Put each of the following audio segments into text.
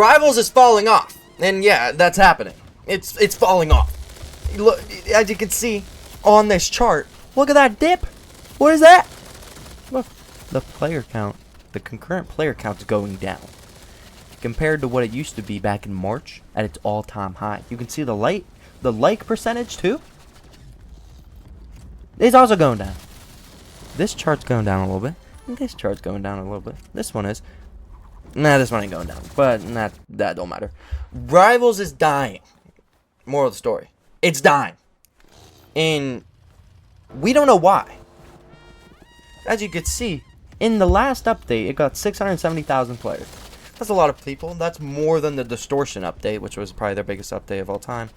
Rivals is falling off. And yeah, that's happening. It's falling off. Look, as you can see on this chart, look at that dip. What is that? Look, the player count, the concurrent player count is going down compared to what it used to be back in March at its all-time high. You can see the like percentage too. It's also going down. This chart's going down a little bit. And this chart's going down a little bit. This one is. Nah, this one ain't going down. But that don't matter. Rivals is dying. Moral of the story. It's dying. And we don't know why. As you can see, in the last update, it got 670,000 players. That's a lot of people. That's more than the Distortion update, which was probably their biggest update of all time.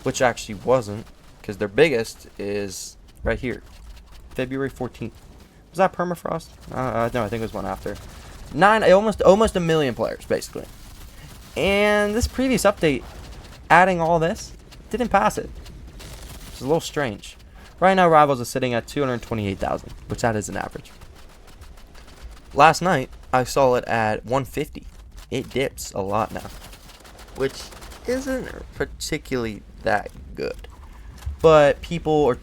Which actually wasn't, because their biggest is right here. February 14th. Was that Permafrost? No, I think it was one after. Almost a million players, basically. And this previous update, adding all this, didn't pass it. Which is a little strange. Right now, Rivals is sitting at 228,000, which that is an average. Last night, I saw it at 150. It dips a lot now, which isn't particularly that good. But people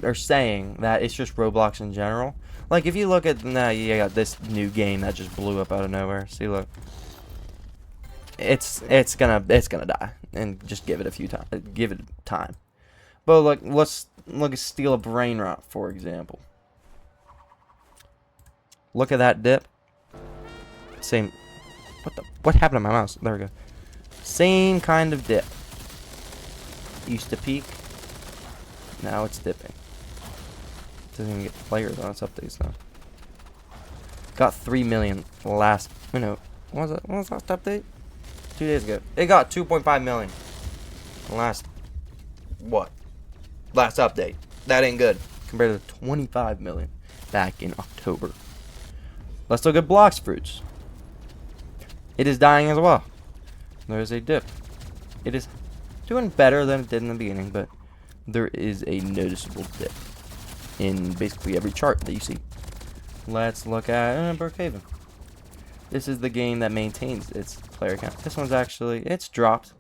are saying that it's just Roblox in general. Like, if you look at, you got this new game that just blew up out of nowhere. See, look. It's gonna die. And just give it a few time. Give it time. But, like, let's look at Steal a Brain Rot, for example. Look at that dip. Same. What happened to my mouse? There we go. Same kind of dip. Used to peak. Now it's dipping. Doesn't even get players on its updates now. Got 3 million last. What was it? When was the last update? 2 days ago. It got 2.5 million. Last update. That ain't good compared to 25 million back in October. Let's look at Blox Fruits. It is dying as well. There's a dip. It is doing better than it did in the beginning, but there is a noticeable dip in basically every chart that you see. Let's look at Brookhaven. This is the game that maintains its player count. This one's actually, it's dropped.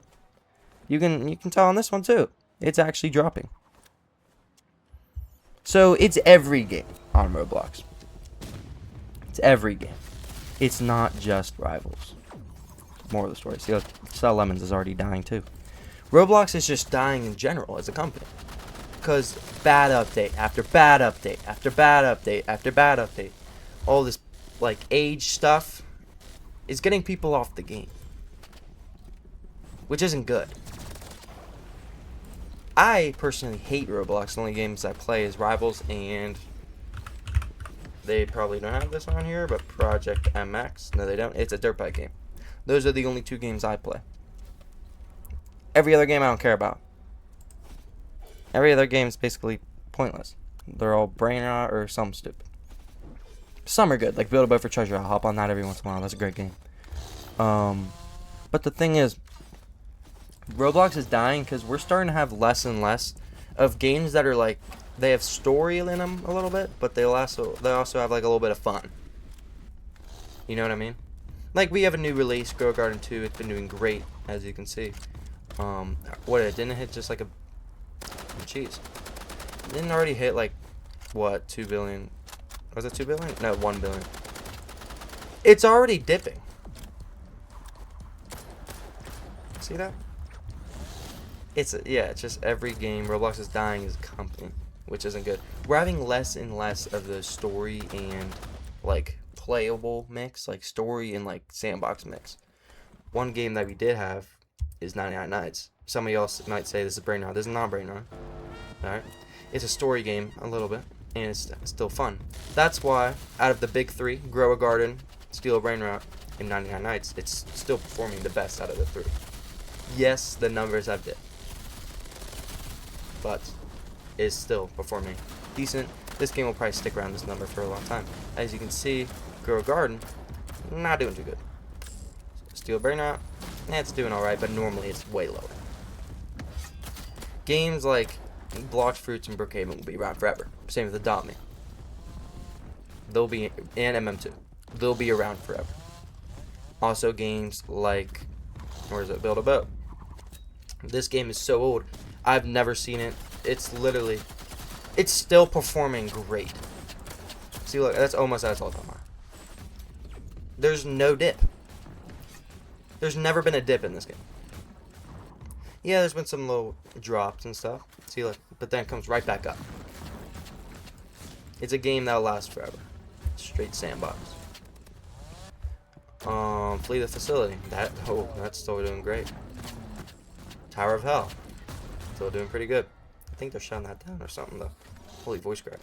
You can tell on this one too. It's actually dropping. So it's every game on Roblox. It's every game. It's not just Rivals. More of the story. See, look, Sell Lemons is already dying too. Roblox is just dying in general as a company. Because bad update after bad update after bad update after bad update. All this, like, age stuff is getting people off the game. Which isn't good. I personally hate Roblox. The only games I play is Rivals and... They probably don't have this on here, but Project MX. No, they don't. It's a dirt bike game. Those are the only 2 games I play. Every other game I don't care about. Every other game is basically pointless. They're all brain rot or something stupid. Some are good, like Build a Boat for Treasure. I'll hop on that every once in a while. That's a great game. But the thing is, Roblox is dying because we're starting to have less and less of games that are like, they have story in them a little bit, but they also have like a little bit of fun. You know what I mean? Like, we have a new release, Grow Garden 2. It's been doing great, as you can see. Didn't it hit just like a... Jeez. Didn't it already hit like, what, 2 billion? Was it 2 billion? No, 1 billion. It's already dipping. See that? It's just every game. Roblox is dying as a company, which isn't good. We're having less and less of the story and, like, playable mix, like story and, like, sandbox mix. One game that we did have is 99 Nights. Somebody else might say this is Brain Rot. This is not Brain Rot. Alright? It's a story game, a little bit, and it's still fun. That's why, out of the big 3, Grow a Garden, Steal a Brain Rot, and 99 Nights, it's still performing the best out of the 3. Yes, the numbers have dipped, but is still performing decent. This game will probably stick around this number for a long time. As you can see, Grow a Garden, not doing too good. Steal a Brain Rot, it's doing alright, but normally it's way lower. Games like Blox Fruits and Brookhaven will be around forever. Same with Adopt Me. They'll be, and MM2. They'll be around forever. Also games like, where is it? Build a Boat. This game is so old. I've never seen it. It's still performing great. See, look, that's almost at its all-time high. There's no dip. There's never been a dip in this game. Yeah, there's been some little drops and stuff. See, look, but then it comes right back up. It's a game that'll last forever. Straight sandbox. Flee the Facility. That's still doing great. Tower of Hell. Still doing pretty good. I think they're shutting that down or something though. Holy voice crack.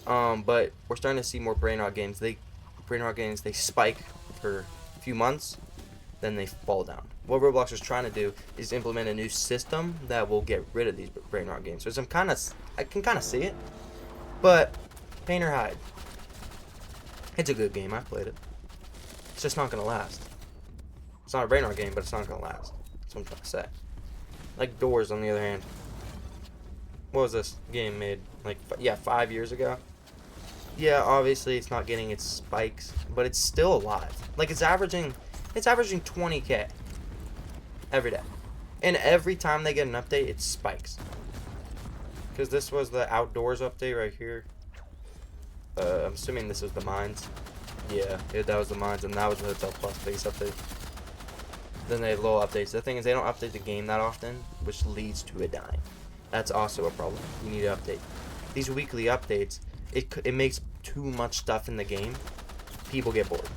But we're starting to see more brain rot games. They spike for a few months, then they fall down. What Roblox is trying to do is implement a new system that will get rid of these brain rot games. So I can kind of see it, but pain or hide. It's a good game. I played it. It's just not gonna last. It's not a brain rot game, but it's not gonna last. That's what I'm trying to say. Like Doors, on the other hand. What was this game made? Like, yeah, 5 years ago. Yeah, obviously it's not getting its spikes, but it's still alive. Like it's averaging 20K every day, and every time they get an update, it spikes. Because this was the Outdoors update right here. I'm assuming this was the Mines. Yeah, that was the Mines, and that was the Hotel Plus base update. Then they have little updates. The thing is, they don't update the game that often, which leads to it dying. That's also a problem. You need to update. These weekly updates, it makes too much stuff in the game. People get bored.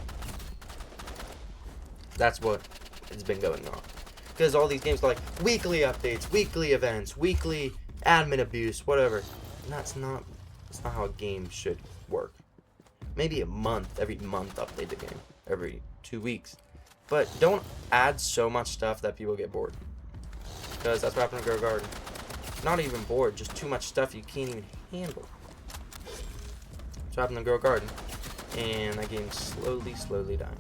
That's what has been going on. Because all these games are like weekly updates, weekly events, weekly admin abuse, whatever. And that's not how a game should work. Maybe every month update the game. Every 2 weeks. But don't add so much stuff that people get bored. Because that's what happened to Grow Garden. Not even bored, just too much stuff you can't even handle. That's what happened to Grow Garden. And that game's slowly dying.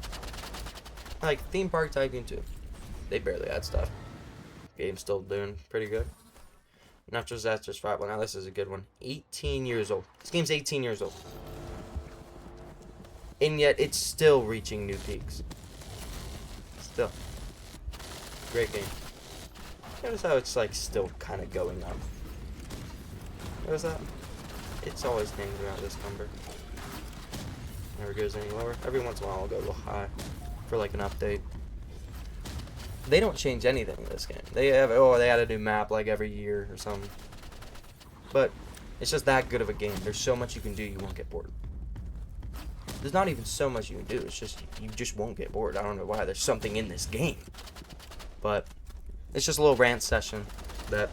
Like Theme Park Tycoon 2. They barely add stuff. Game's still doing pretty good. Not just that, just right. Well, now this is a good one. 18 years old. This game's 18 years old. And yet it's still reaching new peaks. Still. Great game. Notice how it's like still kind of going up. Notice that? It's always hangs around this number. Never goes any lower. Every once in a while I'll go a little high for like an update. They don't change anything in this game. They add a new map like every year or something. But it's just that good of a game. There's so much you can do, you won't get bored. There's not even so much you can do. It's just you just won't get bored. I don't know why. There's something in this game. But it's just a little rant session that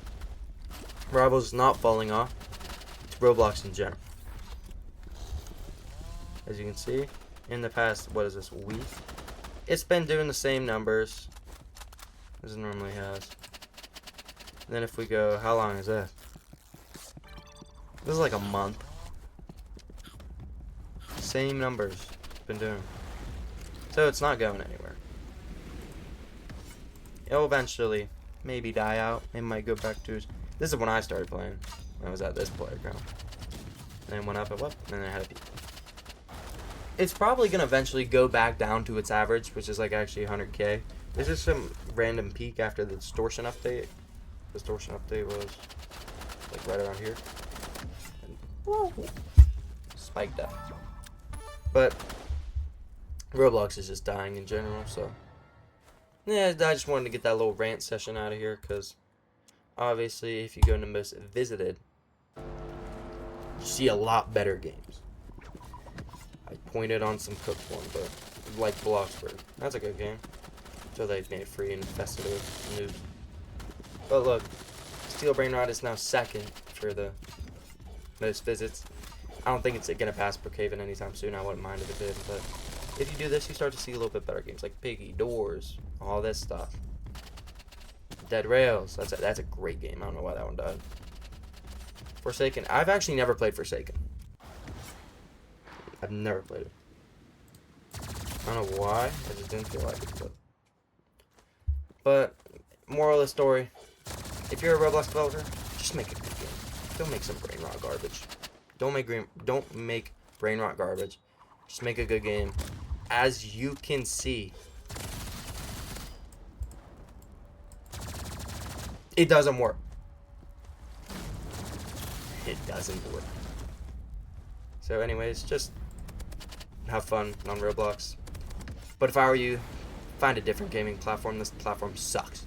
Rivals is not falling off. It's Roblox in general. As you can see, in the past, what is this, week? It's been doing the same numbers as it normally has. And then if we go, how long is that? This is like a month. Same numbers it's been doing. So it's not going anywhere. It'll eventually maybe die out. It might go back to... This is when I started playing. I was at this player count. And then went up and what? And then I had a peak. It's probably going to eventually go back down to its average, which is like actually 100K. This is some random peak after the distortion update. Distortion update was like right around here. And, whoa, spiked up. But Roblox is just dying in general, so yeah, I just wanted to get that little rant session out of here, because obviously if you go into most visited, you see a lot better games. I pointed on some cooked one, but like Bloxburg, that's a good game. So they made it free and infested it with noobs. But look, Steel Brain Rot is now second for the most visits. I don't think it's going to pass Brookhaven anytime soon. I wouldn't mind if it did. But if you do this, you start to see a little bit better games like Piggy, Doors, all this stuff. Dead Rails. That's a great game. I don't know why that one died. Forsaken. I've actually never played Forsaken. I've never played it. I don't know why. I just didn't feel like it. But moral of the story, if you're a Roblox developer, just make a good game. Don't make some brain rot garbage. Don't make brain rot garbage. Just make a good game. As you can see, It doesn't work. It doesn't work. So anyways, just have fun on Roblox. But if I were you, find a different gaming platform. This platform sucks.